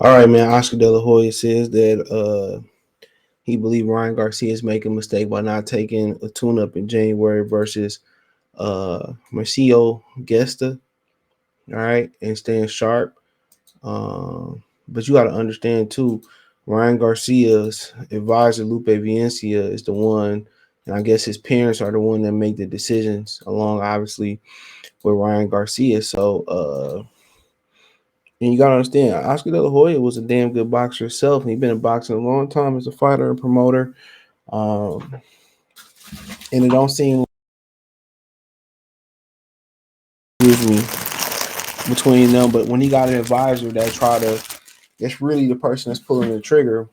All right, man. Oscar De La Hoya says that he believes Ryan Garcia is making a mistake by not taking a tune-up in January versus Marcio Gesta. All right, and staying sharp. But you got to understand too, Ryan Garcia's advisor Lupe Valencia is the one, and I guess his parents are the one that make the decisions, along obviously with Ryan Garcia. And you gotta understand, Oscar De La Hoya was a damn good boxer himself, and he's been in boxing a long time as a fighter and promoter. Um, and it don't seem, excuse me, between them. But when he got an advisor that that's really the person that's pulling the trigger.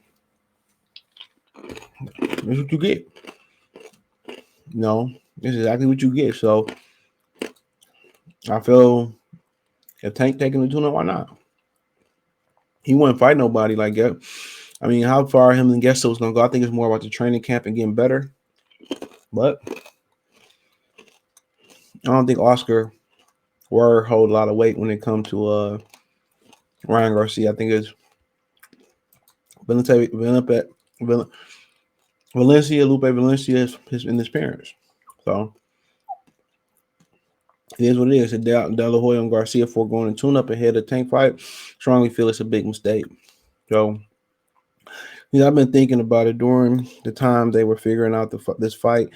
That's what you get. No, this is exactly what you get. So I feel if Tank taking the tune, why not? He wouldn't fight nobody like that. I mean, how far him and Gesta was gonna go? I think it's more about the training camp and getting better. But I don't think Oscar word hold a lot of weight when it comes to Ryan Garcia. I think it's Valencia, Lupe Valencia, and his parents. So it is what it is. De La Hoya and Garcia foregoing a tune-up ahead of the Tank fight. Strongly feel it's a big mistake. So I've been thinking about it during the time they were figuring out this fight.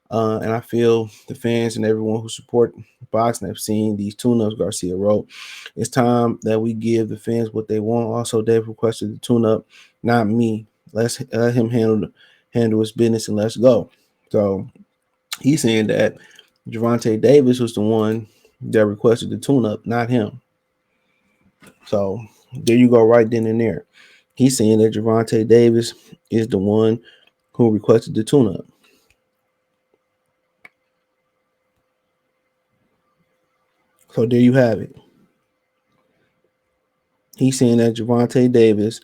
And I feel the fans and everyone who support boxing have seen these tune-ups Garcia wrote. It's time that we give the fans what they want. Also, Dave requested the tune-up, not me. Let's let him handle his business and let's go. So he's saying that Gervonta Davis was the one that requested the tune-up, not him. So there you go, right then and there. He's saying that Gervonta Davis is the one who requested the tune-up. So there you have it. He's saying that Gervonta Davis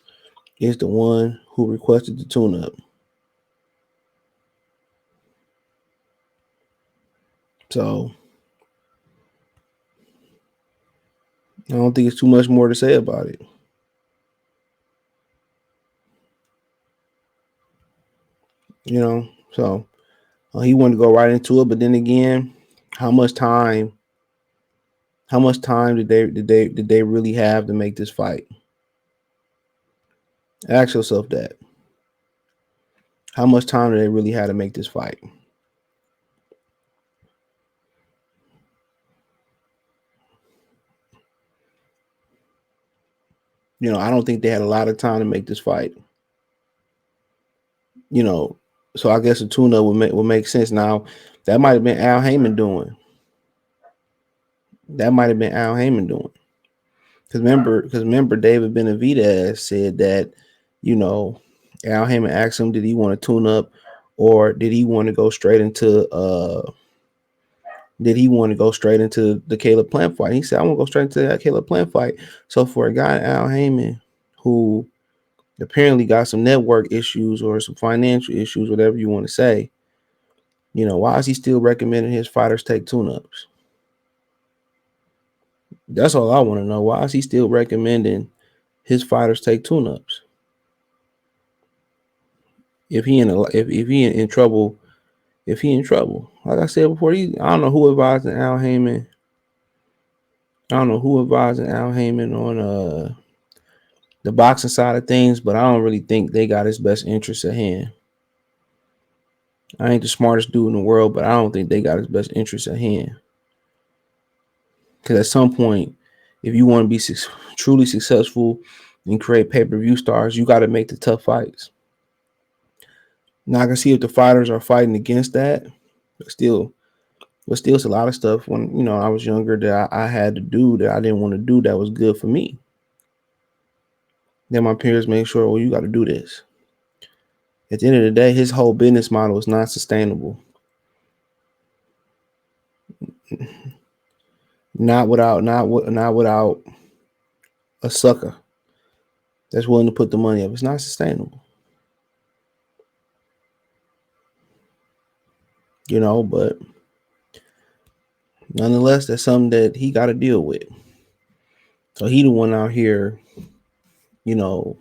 is the one who requested the tune-up. So I don't think it's too much more to say about it. You know, so he wanted to go right into it, but then again, how much time? How much time did they really have to make this fight? Ask yourself that. How much time did they really have to make this fight? I don't think they had a lot of time to make this fight. You know, so I guess a tune-up would make sense. Now, that might have been Al Heyman doing. That might have been Al Heyman doing. Because remember, David Benavidez said that, you know, Al Heyman asked him, did he want to tune up, or did he want to go straight into the Caleb Plant fight? He said, I want to go straight into that Caleb Plant fight. So for a guy, Al Heyman, who apparently got some network issues or some financial issues, whatever you want to say, why is he still recommending his fighters take tune-ups? That's all I want to know. Why is he still recommending his fighters take tune-ups? If he in trouble, like I said before, I don't know who advising Al Heyman. I don't know who advising Al Heyman on the boxing side of things, but I don't really think they got his best interests at hand. I ain't the smartest dude in the world, but I don't think they got his best interests at hand. Because at some point, if you want to be truly successful and create pay-per-view stars, you got to make the tough fights. Now I can see if the fighters are fighting against that, but still it's a lot of stuff when I was younger that I had to do that I didn't want to do that was good for me. Then my parents made sure, well, you got to do this. At the end of the day, his whole business model is not sustainable. Not without a sucker that's willing to put the money up. It's not sustainable. But nonetheless, that's something that he got to deal with. So he the one out here you know,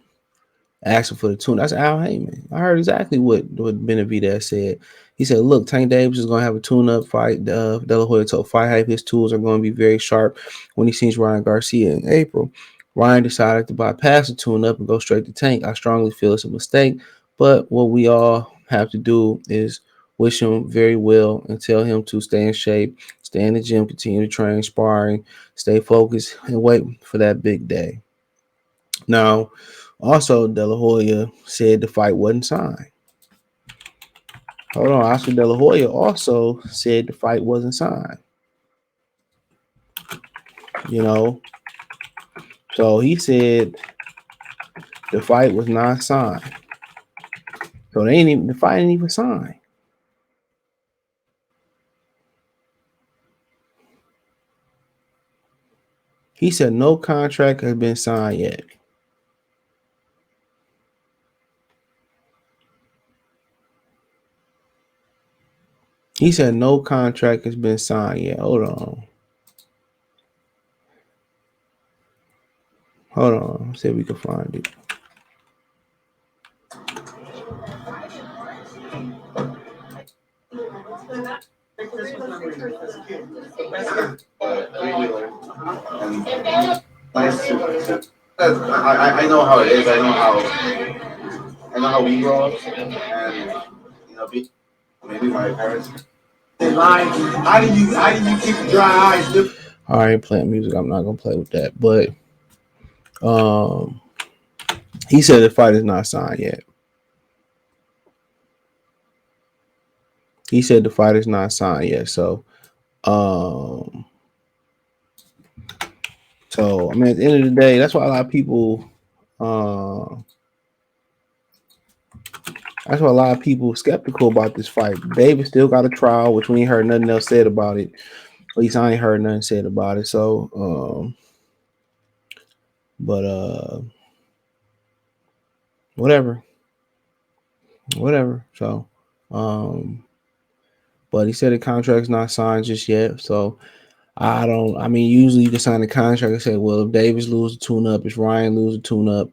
asking for the tune. That's Al Heyman. I heard exactly what Benavidez said. He said, "Look, Tank Davis is going to have a tune-up fight. De La Hoya told Fight Hype his tools are going to be very sharp when he sees Ryan Garcia in April. Ryan decided to bypass the tune-up and go straight to Tank. I strongly feel it's a mistake, but what we all have to do is wish him very well and tell him to stay in shape, stay in the gym, continue to train, sparring, stay focused, and wait for that big day." Now, also, De La Hoya said the fight wasn't signed. Hold on, Oscar De La Hoya also said the fight wasn't signed. You know, so he said the fight was not signed. So the fight ain't even signed. He said no contract has been signed yet. He said no contract has been signed yet. Hold on. Hold on. Let's see if we can find it. I know how it is. I know how we grow up, and maybe my parents. They lied. How do you keep dry eyes? All right, playing music. I'm not gonna play with that. But um, he said the fight is not signed yet. He said the fight is not signed yet. Um, so I mean, at the end of the day, that's why a lot of people. That's why a lot of people skeptical about this fight. David still got a trial, which we ain't heard nothing else said about it. At least I ain't heard nothing said about it. So, but whatever. So, but he said the contract's not signed just yet. So I mean, usually you can sign the contract and say, well, if Davis lose the tune up, if Ryan lose the tune up,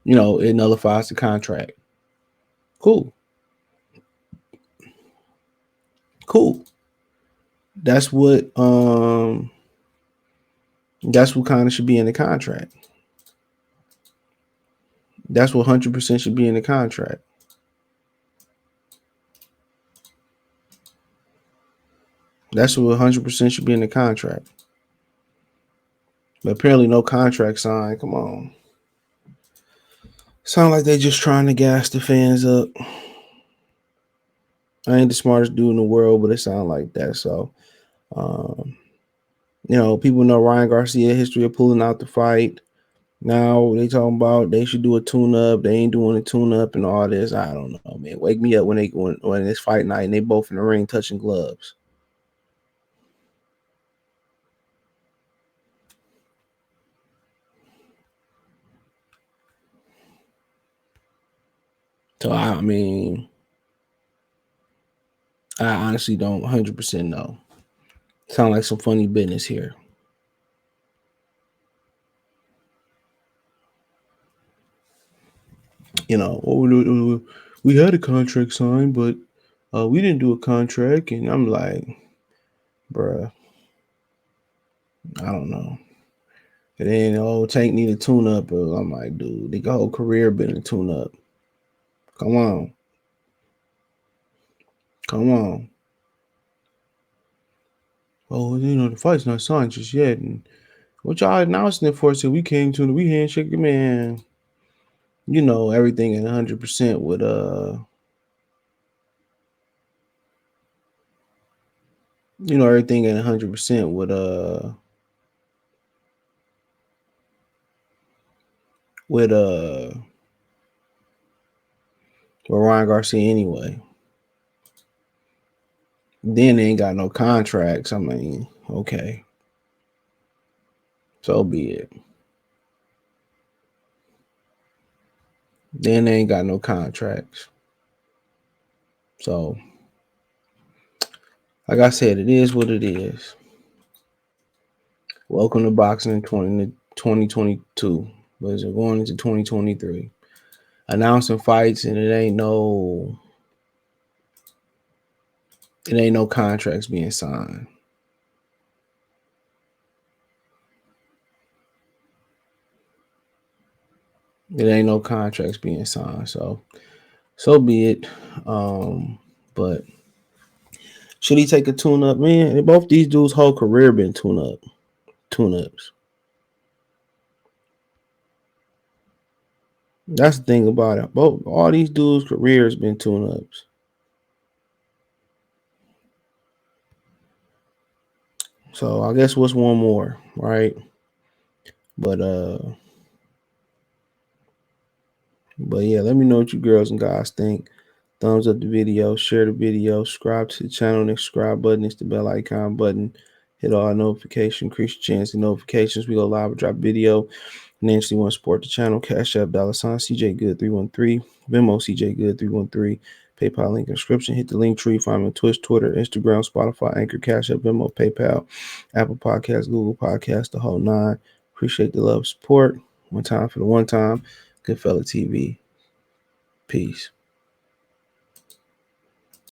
it nullifies the contract. Cool. That's what kind of should be in the contract. That's what 100% should be in the contract. That's what 100% should be in the contract. But apparently no contract signed. Come on. Sound like they just trying to gas the fans up. I ain't the smartest dude in the world, but it sounds like that. So, people know Ryan Garcia history of pulling out the fight. Now they talking about they should do a tune-up. They ain't doing a tune-up and all this. I don't know, man. Wake me up when it's fight night and they both in the ring touching gloves. So I mean, I honestly don't 100% know. Sound like some funny business here. We had a contract signed, but we didn't do a contract, and I'm like, bruh, I don't know. And then Tank need a tune up. I'm like, dude, the whole career been a tune up. Come on. Oh, the fight's not signed just yet. And what y'all announcing it for? So we came to we handshake, man. Everything at 100% with everything at 100% with Ryan Garcia anyway. Then they ain't got no contracts. I mean, okay. So be it. Then they ain't got no contracts. So, like I said, it is what it is. Welcome to Boxing in 2022. But it's going into 2023. Announcing fights, and it ain't no contracts being signed. It ain't no contracts being signed. So be it. But should he take a tune up? Man, both these dudes' whole career been tune ups. That's the thing about it. All these dudes' careers been tune ups. So I guess what's one more, right? But yeah, let me know what you girls and guys think. Thumbs up the video, share the video, subscribe to the channel. Next subscribe button is the bell icon button. Hit all notifications, increase your chance of notifications. We go live and drop video. And then if you want to support the channel, Cash App, $, CJ Good 313, Venmo CJ Good 313, PayPal link in the description. Hit the link tree. Find me on Twitch, Twitter, Instagram, Spotify, Anchor, Cash App, Venmo, PayPal, Apple Podcasts, Google Podcasts, the whole nine. Appreciate the love, support. One time for the one time. Goodfella TV. Peace.